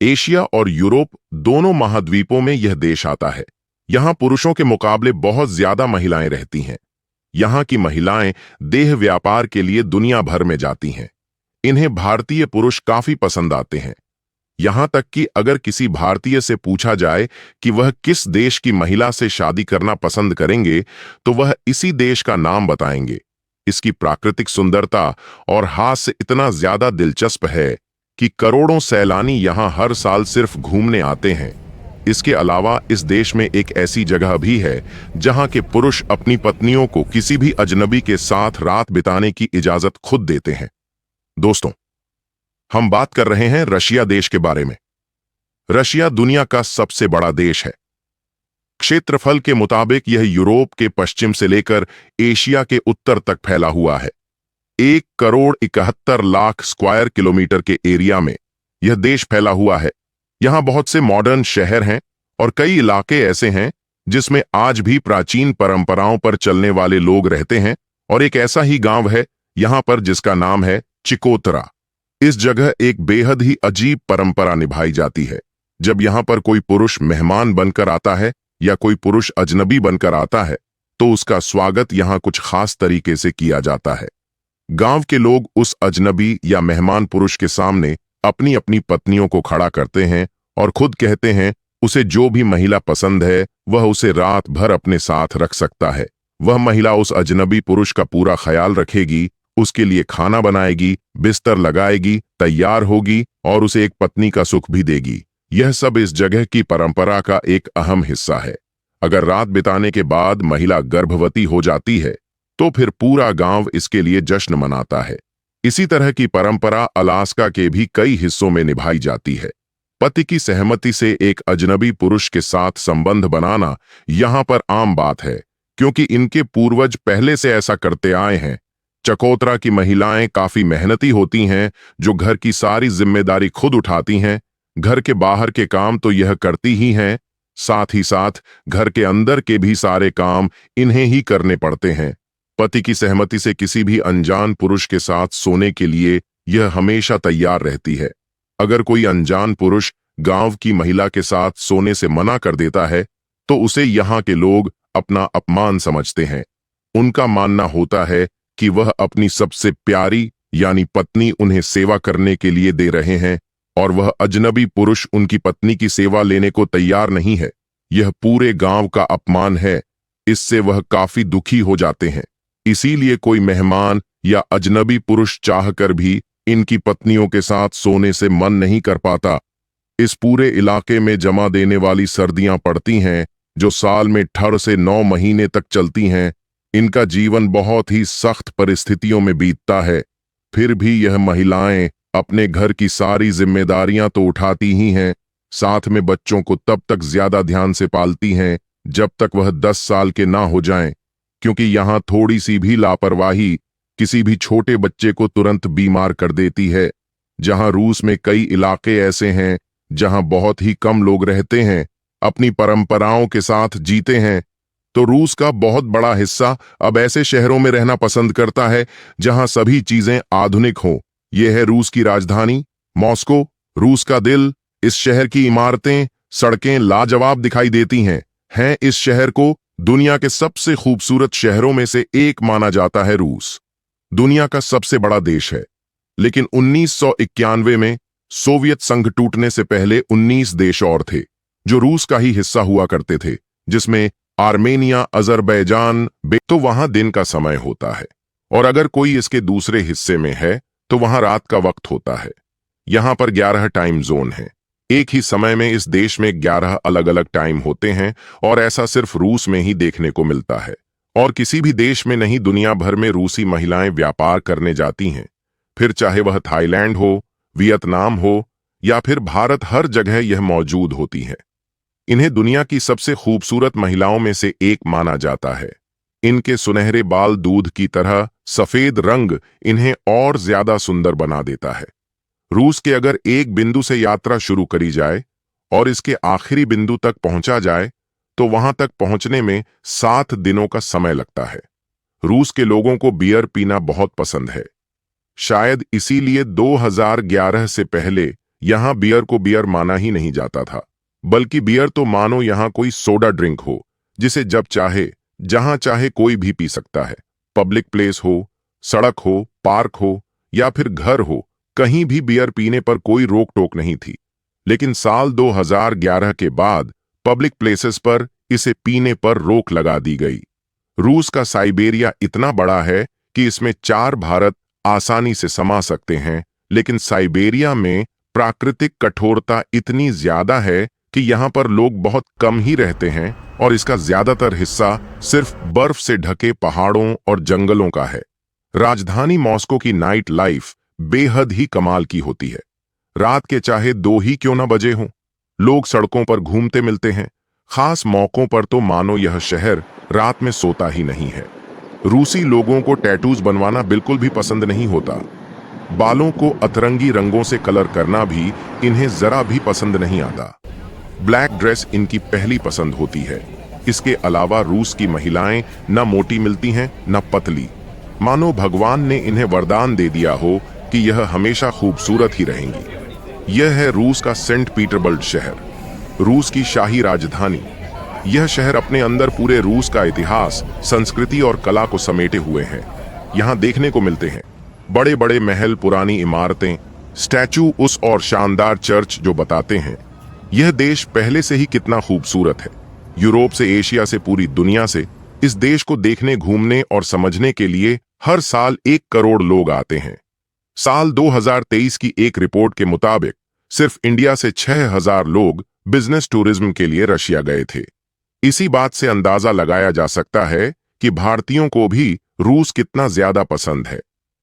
Asia और Europe दोनों महाद्वीपों में यह देश आता है। यहाँ पुरुषों के मुकाबले बहुत ज्यादा महिलाएं रहती हैं। यहाँ की महिलाएं देह व्यापार के लिए दुनिया भर में जाती हैं। इन्हें भारतीय पुरुष काफी पसंद आते हैं। यहां तक कि अगर किसी भारतीय से पूछा जाए कि वह किस देश की महिला से शादी करना पसंद करेंगे, तो वह इसी देश का नाम बताएंगे। इसकी प्राकृतिक सुंदरता और हास्य इतना ज्यादा दिलचस्प है कि करोड़ों सैलानी यहां हर साल सिर्फ घूमने आते हैं। इसके अलावा इस देश में एक ऐसी जगह भी है जहां के पुरुष अपनी पत्नियों को किसी भी अजनबी के साथ रात बिताने की इजाजत खुद देते हैं। दोस्तों, हम बात कर रहे हैं रशिया देश के बारे में। रशिया दुनिया का सबसे बड़ा देश है। क्षेत्रफल के मुताबिक यह यूरोप के पश्चिम से लेकर एशिया के उत्तर तक फैला हुआ है। 1,71,00,000 स्क्वायर किलोमीटर के एरिया में यह देश फैला हुआ है। यहां बहुत से मॉडर्न शहर हैं और कई इलाके ऐसे हैं जिसमें आज भी प्राचीन परंपराओं पर चलने वाले लोग रहते हैं। और एक ऐसा ही गांव है यहां पर जिसका नाम है चिकोतरा। इस जगह एक बेहद ही अजीब परंपरा निभाई जाती है। जब यहां पर कोई पुरुष मेहमान बनकर आता है या कोई पुरुष अजनबी बनकर आता है, तो उसका स्वागत यहां कुछ खास तरीके से किया जाता है। गांव के लोग उस अजनबी या मेहमान पुरुष के सामने अपनी अपनी पत्नियों को खड़ा करते हैं और खुद कहते हैं उसे जो भी महिला पसंद है वह उसे रात भर अपने साथ रख सकता है। वह महिला उस अजनबी पुरुष का पूरा ख्याल रखेगी, उसके लिए खाना बनाएगी, बिस्तर लगाएगी, तैयार होगी और उसे एक पत्नी का सुख भी देगी। यह सब इस जगह की परंपरा का एक अहम हिस्सा है। अगर रात बिताने के बाद महिला गर्भवती हो जाती है, तो फिर पूरा गांव इसके लिए जश्न मनाता है। इसी तरह की परंपरा अलास्का के भी कई हिस्सों में निभाई जाती है। पति की सहमति से एक अजनबी पुरुष के साथ संबंध बनाना यहां पर आम बात है, क्योंकि इनके पूर्वज पहले से ऐसा करते आए हैं। चकोतरा की महिलाएं काफी मेहनती होती हैं, जो घर की सारी जिम्मेदारी खुद उठाती हैं। घर के बाहर के काम तो यह करती ही हैं, साथ ही साथ घर के अंदर के भी सारे काम इन्हें ही करने पड़ते हैं। पति की सहमति से किसी भी अनजान पुरुष के साथ सोने के लिए यह हमेशा तैयार रहती है। अगर कोई अनजान पुरुष गांव की महिला के साथ सोने से मना कर देता है, तो उसे यहाँ के लोग अपना अपमान समझते हैं। उनका मानना होता है कि वह अपनी सबसे प्यारी यानी पत्नी उन्हें सेवा करने के लिए दे रहे हैं और वह अजनबी पुरुष उनकी पत्नी की सेवा लेने को तैयार नहीं है। यह पूरे गांव का अपमान है। इससे वह काफी दुखी हो जाते हैं। इसीलिए कोई मेहमान या अजनबी पुरुष चाहकर भी इनकी पत्नियों के साथ सोने से मन नहीं कर पाता। इस पूरे इलाके में जमा देने वाली सर्दियां पड़ती हैं, जो साल में 8 से 9 महीने तक चलती हैं। इनका जीवन बहुत ही सख्त परिस्थितियों में बीतता है। फिर भी यह महिलाएं अपने घर की सारी जिम्मेदारियां तो उठाती ही हैं, साथ में बच्चों को तब तक ज्यादा ध्यान से पालती हैं जब तक वह 10 साल के ना हो जाएं, क्योंकि यहाँ थोड़ी सी भी लापरवाही किसी भी छोटे बच्चे को तुरंत बीमार कर देती है। जहां रूस में कई इलाके ऐसे हैं जहां बहुत ही कम लोग रहते हैं, अपनी परंपराओं के साथ जीते हैं, तो रूस का बहुत बड़ा हिस्सा अब ऐसे शहरों में रहना पसंद करता है जहां सभी चीजें आधुनिक हों। यह है रूस की राजधानी मॉस्को, रूस का दिल। इस शहर की इमारतें, सड़कें लाजवाब दिखाई देती हैं। इस शहर को दुनिया के सबसे खूबसूरत शहरों में से एक माना जाता है। रूस दुनिया का सबसे बड़ा देश है, लेकिन 1991 में सोवियत संघ टूटने से पहले 19 देश और थे जो रूस का ही हिस्सा हुआ करते थे, जिसमें आर्मेनिया, अजरबैजान। तो वहां दिन का समय होता है, और अगर कोई इसके दूसरे हिस्से में है तो वहां रात का वक्त होता है। यहां पर 11 टाइम जोन है। एक ही समय में इस देश में 11 अलग अलग टाइम होते हैं, और ऐसा सिर्फ रूस में ही देखने को मिलता है, और किसी भी देश में नहीं। दुनिया भर में रूसी महिलाएं व्यापार करने जाती हैं, फिर चाहे वह थाईलैंड हो, वियतनाम हो या फिर भारत, हर जगह यह मौजूद होती हैं। इन्हें दुनिया की सबसे खूबसूरत महिलाओं में से एक माना जाता है। इनके सुनहरे बाल दूध की तरह सफेद रंग इन्हें और ज्यादा सुंदर बना देता है। रूस के अगर एक बिंदु से यात्रा शुरू करी जाए और इसके आखिरी बिंदु तक पहुंचा जाए, तो वहां तक पहुंचने में 7 दिनों का समय लगता है। रूस के लोगों को बियर पीना बहुत पसंद है। शायद इसीलिए 2011 से पहले यहाँ बियर को बियर माना ही नहीं जाता था, बल्कि बियर तो मानो यहाँ कोई सोडा ड्रिंक हो जिसे जब चाहे जहां चाहे कोई भी पी सकता है। पब्लिक प्लेस हो, सड़क हो, पार्क हो या फिर घर हो, कहीं भी बियर पीने पर कोई रोक टोक नहीं थी। लेकिन साल 2011 के बाद पब्लिक प्लेसेस पर इसे पीने पर रोक लगा दी गई। रूस का साइबेरिया इतना बड़ा है कि इसमें 4 भारत आसानी से समा सकते हैं, लेकिन साइबेरिया में प्राकृतिक कठोरता इतनी ज्यादा है कि यहाँ पर लोग बहुत कम ही रहते हैं और इसका ज्यादातर हिस्सा सिर्फ बर्फ से ढके पहाड़ों और जंगलों का है। राजधानी मॉस्को की नाइट लाइफ बेहद ही कमाल की होती है। रात के चाहे 2 ही क्यों ना बजे हों, लोग सड़कों पर घूमते मिलते हैं। खास मौकों पर तो मानो यह शहर रात में सोता ही नहीं है। रूसी लोगों को टैटूज बनवाना बिल्कुल भी पसंद नहीं होता। बालों को अतरंगी रंगों से कलर करना भी इन्हें जरा भी पसंद नहीं आता। ब्लैक ड्रेस इनकी पहली पसंद होती है। इसके अलावा रूस की महिलाएं न मोटी मिलती हैं न पतली, मानो भगवान ने इन्हें वरदान दे दिया हो कि यह हमेशा खूबसूरत ही रहेंगी। यह है रूस का सेंट पीटरबर्ग शहर, रूस की शाही राजधानी। यह शहर अपने अंदर पूरे रूस का इतिहास, संस्कृति और कला को समेटे हुए हैं। यहाँ देखने को मिलते हैं बड़े बड़े महल, पुरानी इमारतें, स्टैचू उस और शानदार चर्च जो बताते हैं यह देश पहले से ही कितना खूबसूरत है। यूरोप से, एशिया से, पूरी दुनिया से इस देश को देखने, घूमने और समझने के लिए हर साल 1 करोड़ लोग आते हैं। साल 2023 की एक रिपोर्ट के मुताबिक सिर्फ इंडिया से 6,000 लोग बिजनेस टूरिज्म के लिए रशिया गए थे। इसी बात से अंदाजा लगाया जा सकता है कि भारतीयों को भी रूस कितना ज्यादा पसंद है।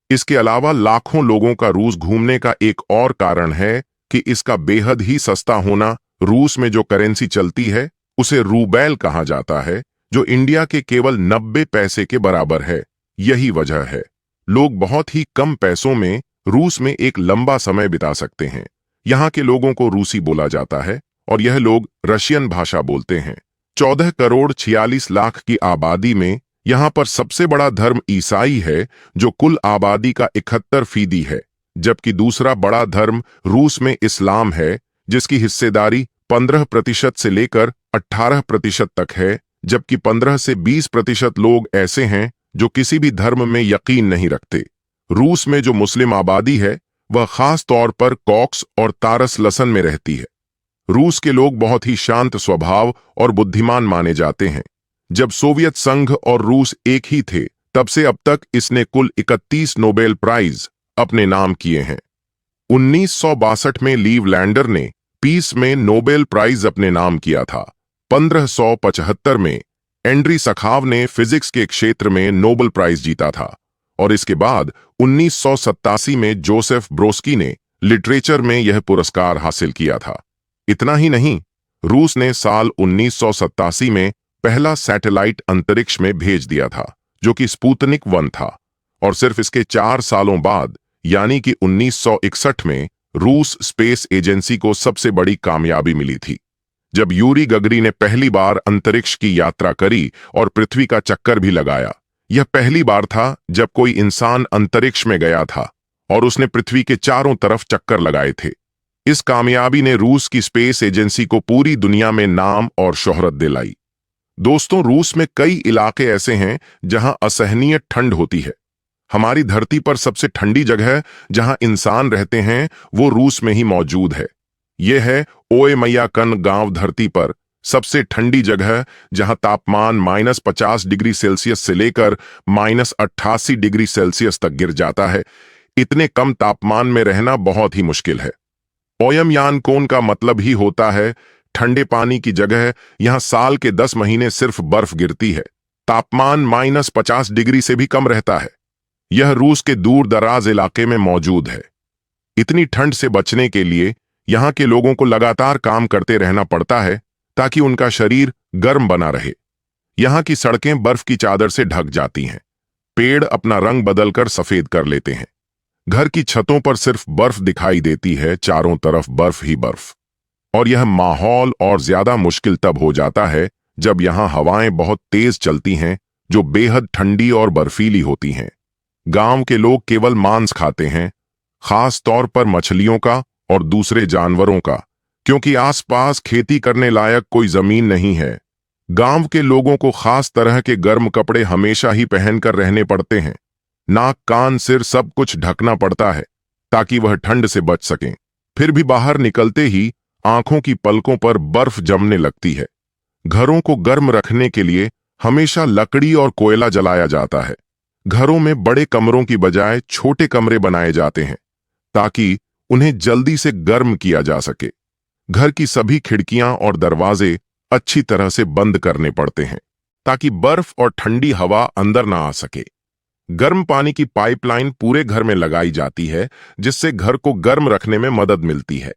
इसके अलावा लाखों लोगों का रूस घूमने का एक और कारण है कि इसका बेहद ही सस्ता होना। रूस में जो करेंसी चलती है उसे रूबेल कहा जाता है, जो इंडिया के केवल 90 पैसे के बराबर है। यही वजह है लोग बहुत ही कम पैसों में रूस में एक लंबा समय बिता सकते हैं। यहाँ के लोगों को रूसी बोला जाता है और यह लोग रशियन भाषा बोलते हैं। 14 करोड़ 46 लाख की आबादी में यहाँ पर सबसे बड़ा धर्म ईसाई है, जो कुल आबादी का 71% है, जबकि दूसरा बड़ा धर्म रूस में इस्लाम है, जिसकी हिस्सेदारी 15% से लेकर 18% तक है, जबकि 15 से 20% लोग ऐसे हैं जो किसी भी धर्म में यकीन नहीं रखते। रूस में जो मुस्लिम आबादी है वह खास तौर पर कॉक्स और तारस लसन में रहती है। रूस के लोग बहुत ही शांत स्वभाव और बुद्धिमान माने जाते हैं। जब सोवियत संघ और रूस एक ही थे, तब से अब तक इसने कुल 31 नोबेल प्राइज अपने नाम किए हैं। 1962 में लीव लैंडर ने पीस में नोबेल प्राइज अपने नाम किया था। 1575 में एंड्री सखाव ने फिजिक्स के क्षेत्र में नोबेल प्राइज जीता था और इसके बाद 1987 में जोसेफ ब्रोस्की ने लिटरेचर में यह पुरस्कार हासिल किया था। इतना ही नहीं, रूस ने साल 1987 में पहला सैटेलाइट अंतरिक्ष में भेज दिया था, जो कि स्पुतनिक 1 था, और सिर्फ इसके 4 सालों बाद यानी कि 1961 में रूस स्पेस एजेंसी को सबसे बड़ी कामयाबी मिली थी, जब यूरी गगरी ने पहली बार अंतरिक्ष की यात्रा करी और पृथ्वी का चक्कर भी लगाया। यह पहली बार था जब कोई इंसान अंतरिक्ष में गया था और उसने पृथ्वी के चारों तरफ चक्कर लगाए थे। इस कामयाबी ने रूस की स्पेस एजेंसी को पूरी दुनिया में नाम और शोहरत दिलाई। दोस्तों, रूस में कई इलाके ऐसे हैं जहां असहनीय ठंड होती है। हमारी धरती पर सबसे ठंडी जगह जहां इंसान रहते हैं वो रूस में ही मौजूद है। यह है ओएमयाकन गांव, धरती पर सबसे ठंडी जगह, जहां तापमान -50 डिग्री सेल्सियस से लेकर -88 डिग्री सेल्सियस तक गिर जाता है। इतने कम तापमान में रहना बहुत ही मुश्किल है। ओयमयानकोन का मतलब ही होता है ठंडे पानी की जगह। यहां साल के 10 महीने सिर्फ बर्फ गिरती है। तापमान -50 डिग्री से भी कम रहता है। यह रूस के दूर दराज इलाके में मौजूद है। इतनी ठंड से बचने के लिए यहां के लोगों को लगातार काम करते रहना पड़ता है ताकि उनका शरीर गर्म बना रहे। यहां की सड़कें बर्फ की चादर से ढक जाती हैं। पेड़ अपना रंग बदलकर सफेद कर लेते हैं। घर की छतों पर सिर्फ बर्फ दिखाई देती है, चारों तरफ बर्फ ही बर्फ। और यह माहौल और ज्यादा मुश्किल तब हो जाता है जब यहां हवाएं बहुत तेज चलती हैं, जो बेहद ठंडी और बर्फीली होती हैं। गांव के लोग केवल मांस खाते हैं, खास तौर पर मछलियों का और दूसरे जानवरों का, क्योंकि आसपास खेती करने लायक कोई जमीन नहीं है। गांव के लोगों को खास तरह के गर्म कपड़े हमेशा ही पहनकर रहने पड़ते हैं। नाक, कान, सिर सब कुछ ढकना पड़ता है ताकि वह ठंड से बच सकें। फिर भी बाहर निकलते ही आंखों की पलकों पर बर्फ जमने लगती है। घरों को गर्म रखने के लिए हमेशा लकड़ी और कोयला जलाया जाता है। घरों में बड़े कमरों की बजाय छोटे कमरे बनाए जाते हैं ताकि उन्हें जल्दी से गर्म किया जा सके। घर की सभी खिड़कियां और दरवाजे अच्छी तरह से बंद करने पड़ते हैं ताकि बर्फ और ठंडी हवा अंदर ना आ सके। गर्म पानी की पाइपलाइन पूरे घर में लगाई जाती है, जिससे घर को गर्म रखने में मदद मिलती है।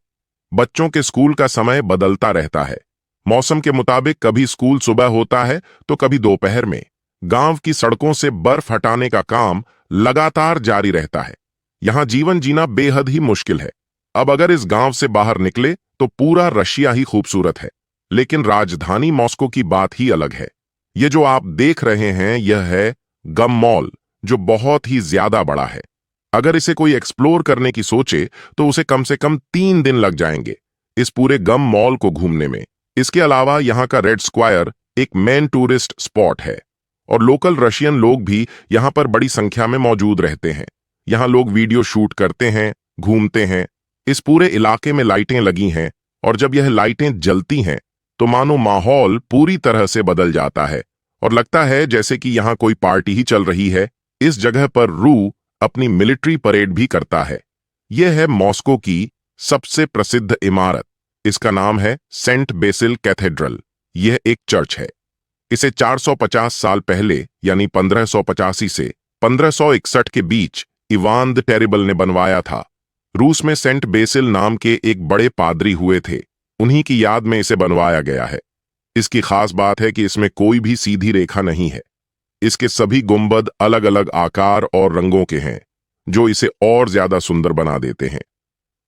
बच्चों के स्कूल का समय बदलता रहता है। मौसम के मुताबिक कभी स्कूल सुबह होता है तो कभी दोपहर में। गांव की सड़कों से बर्फ हटाने का काम लगातार जारी रहता है। यहां जीवन जीना बेहद ही मुश्किल है। अब अगर इस गांव से बाहर निकले तो पूरा रशिया ही खूबसूरत है, लेकिन राजधानी मॉस्को की बात ही अलग है। ये जो आप देख रहे हैं यह है गम मॉल, जो बहुत ही ज्यादा बड़ा है। अगर इसे कोई एक्सप्लोर करने की सोचे तो उसे कम से कम 3 दिन लग जाएंगे इस पूरे गम मॉल को घूमने में। इसके अलावा यहाँ का रेड स्क्वायर एक मेन टूरिस्ट स्पॉट है और लोकल रशियन लोग भी यहाँ पर बड़ी संख्या में मौजूद रहते हैं। यहाँ लोग वीडियो शूट करते हैं, घूमते हैं। इस पूरे इलाके में लाइटें लगी हैं और जब यह लाइटें जलती हैं तो मानो माहौल पूरी तरह से बदल जाता है और लगता है जैसे कि यहाँ कोई पार्टी ही चल रही है। इस जगह पर रू अपनी मिलिट्री परेड भी करता है। यह है मॉस्को की सबसे प्रसिद्ध इमारत। इसका नाम है सेंट बेसिल कैथेड्रल। यह एक चर्च है। इसे 450 साल पहले यानी 1585 से 1561 के बीच इवान द टेरिबल ने बनवाया था। रूस में सेंट बेसिल नाम के एक बड़े पादरी हुए थे, उन्हीं की याद में इसे बनवाया गया है। इसकी खास बात है कि इसमें कोई भी सीधी रेखा नहीं है। इसके सभी गुंबद अलग अलग आकार और रंगों के हैं, जो इसे और ज्यादा सुंदर बना देते हैं।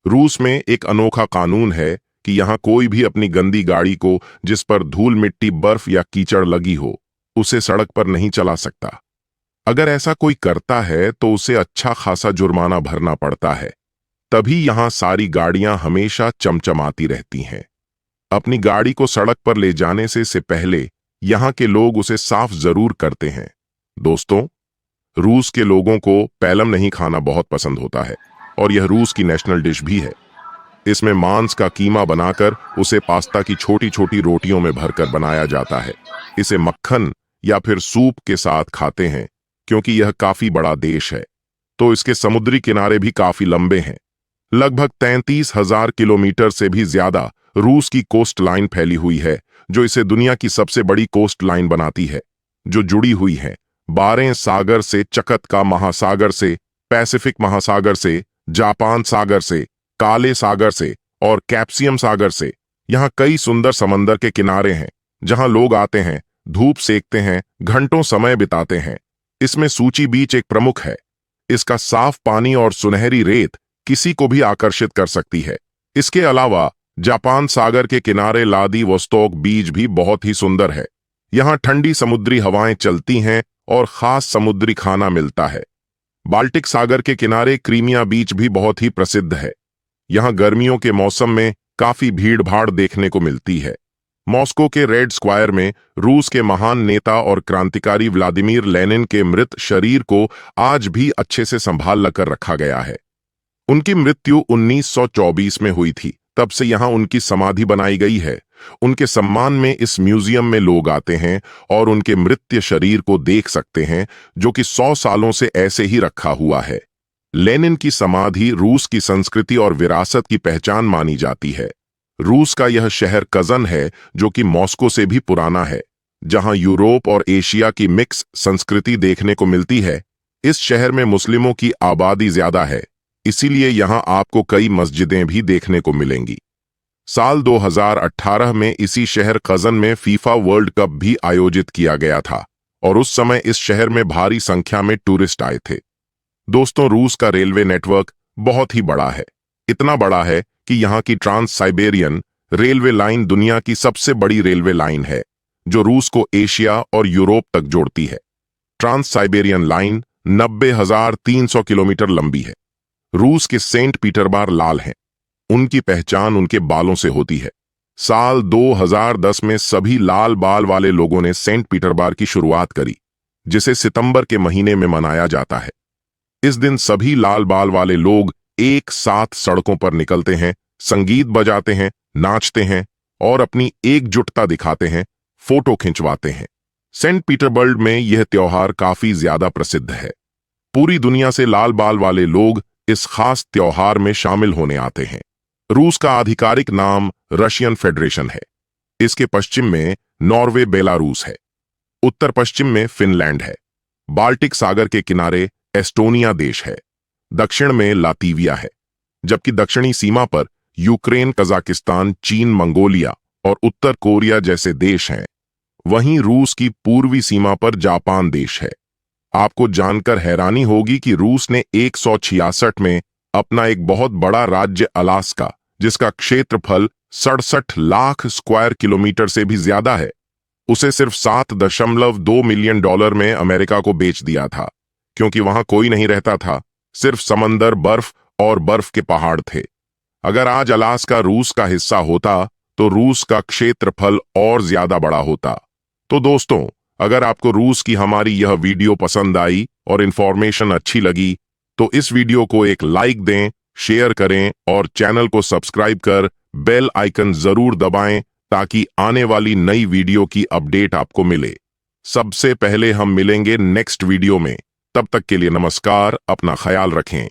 रूस में एक अनोखा कानून है कि यहाँ कोई भी अपनी गंदी गाड़ी को, जिस पर धूल, मिट्टी, बर्फ या कीचड़ लगी हो, उसे सड़क पर नहीं चला सकता। अगर ऐसा कोई करता है तो उसे अच्छा खासा जुर्माना भरना पड़ता है। तभी यहाँ सारी गाड़ियां हमेशा चमचमाती रहती हैं। अपनी गाड़ी को सड़क पर ले जाने से पहले यहाँ के लोग उसे साफ जरूर करते हैं। दोस्तों, रूस के लोगों को पैलम नहीं खाना बहुत पसंद होता है और यह रूस की नेशनल डिश भी है। इसमें मांस का कीमा बनाकर उसे पास्ता की छोटी छोटी रोटियों में भरकर बनाया जाता है। इसे मक्खन या फिर सूप के साथ खाते हैं। क्योंकि यह काफी बड़ा देश है तो इसके समुद्री किनारे भी काफी लंबे हैं। लगभग 33,000 किलोमीटर से भी ज्यादा रूस की कोस्ट लाइन फैली हुई है, जो इसे दुनिया की सबसे बड़ी कोस्ट लाइन बनाती है, जो जुड़ी हुई है 12 सागर से, चकत्का महासागर से, पैसिफिक महासागर से, जापान सागर से, काले सागर से और कैप्सियम सागर से। यहाँ कई सुंदर समंदर के किनारे हैं जहाँ लोग आते हैं, धूप सेकते हैं, घंटों समय बिताते हैं। इसमें सूची बीच एक प्रमुख है। इसका साफ पानी और सुनहरी रेत किसी को भी आकर्षित कर सकती है। इसके अलावा जापान सागर के किनारे व्लादिवोस्तोक बीच भी बहुत ही सुंदर है। यहाँ ठंडी समुद्री हवाएं चलती हैं और खास समुद्री खाना मिलता है। बाल्टिक सागर के किनारे क्रीमिया बीच भी बहुत ही प्रसिद्ध है। यहाँ गर्मियों के मौसम में काफी भीड़ भाड़ देखने को मिलती है। मॉस्को के रेड स्क्वायर में रूस के महान नेता और क्रांतिकारी व्लादिमीर लेनिन के मृत शरीर को आज भी अच्छे से संभाल कर रखा गया है। उनकी मृत्यु 1924 में हुई थी। तब से यहाँ उनकी समाधि बनाई गई है। उनके सम्मान में इस म्यूजियम में लोग आते हैं और उनके मृत शरीर को देख सकते हैं, जो कि 100 सालों से ऐसे ही रखा हुआ है। लेनिन की समाधि रूस की संस्कृति और विरासत की पहचान मानी जाती है। रूस का यह शहर कज़न है, जो कि मॉस्को से भी पुराना है, जहां यूरोप और एशिया की मिक्स संस्कृति देखने को मिलती है। इस शहर में मुस्लिमों की आबादी ज्यादा है, इसीलिए यहां आपको कई मस्जिदें भी देखने को मिलेंगी। साल 2018 में इसी शहर कज़न में फीफा वर्ल्ड कप भी आयोजित किया गया था और उस समय इस शहर में भारी संख्या में टूरिस्ट आए थे। दोस्तों, रूस का रेलवे नेटवर्क बहुत ही बड़ा है। इतना बड़ा है कि यहाँ की ट्रांस साइबेरियन रेलवे लाइन दुनिया की सबसे बड़ी रेलवे लाइन है, जो रूस को एशिया और यूरोप तक जोड़ती है। ट्रांस साइबेरियन लाइन 90,300 किलोमीटर लंबी है। रूस के सेंट पीटरबार्ग लाल हैं। उनकी पहचान उनके बालों से होती है। साल 2010 में सभी लाल बाल वाले लोगों ने सेंट पीटरबर्ग की शुरुआत करी, जिसे सितंबर के महीने में मनाया जाता है। इस दिन सभी लाल बाल वाले लोग एक साथ सड़कों पर निकलते हैं, संगीत बजाते हैं, नाचते हैं और अपनी एकजुटता दिखाते हैं, फोटो खिंचवाते हैं। सेंट पीटरबर्ग में यह त्योहार काफी ज्यादा प्रसिद्ध है। पूरी दुनिया से लाल बाल वाले लोग इस खास त्योहार में शामिल होने आते हैं। रूस का आधिकारिक नाम रशियन फेडरेशन है। इसके पश्चिम में नॉर्वे बेलारूस है, उत्तर पश्चिम में फिनलैंड है, बाल्टिक सागर के किनारे एस्टोनिया देश है, दक्षिण में लातविया है, जबकि दक्षिणी सीमा पर यूक्रेन, कजाकिस्तान, चीन, मंगोलिया और उत्तर कोरिया जैसे देश हैं। वहीं रूस की पूर्वी सीमा पर जापान देश है। आपको जानकर हैरानी होगी कि रूस ने 166 में अपना एक बहुत बड़ा राज्य अलास्का, जिसका क्षेत्रफल 67 लाख स्क्वायर किलोमीटर से भी ज्यादा है, उसे सिर्फ $7.2 मिलियन में अमेरिका को बेच दिया था, क्योंकि वहां कोई नहीं रहता था, सिर्फ समंदर, बर्फ और बर्फ के पहाड़ थे। अगर आज अलास्का रूस का हिस्सा होता तो रूस का क्षेत्रफल और ज्यादा बड़ा होता। तो दोस्तों, अगर आपको रूस की हमारी यह वीडियो पसंद आई और इंफॉर्मेशन अच्छी लगी तो इस वीडियो को एक लाइक दें, शेयर करें और चैनल को सब्सक्राइब कर बेल आइकन जरूर दबाएं ताकि आने वाली नई वीडियो की अपडेट आपको मिले। सबसे पहले हम मिलेंगे नेक्स्ट वीडियो में। तब तक के लिए नमस्कार, अपना ख्याल रखें।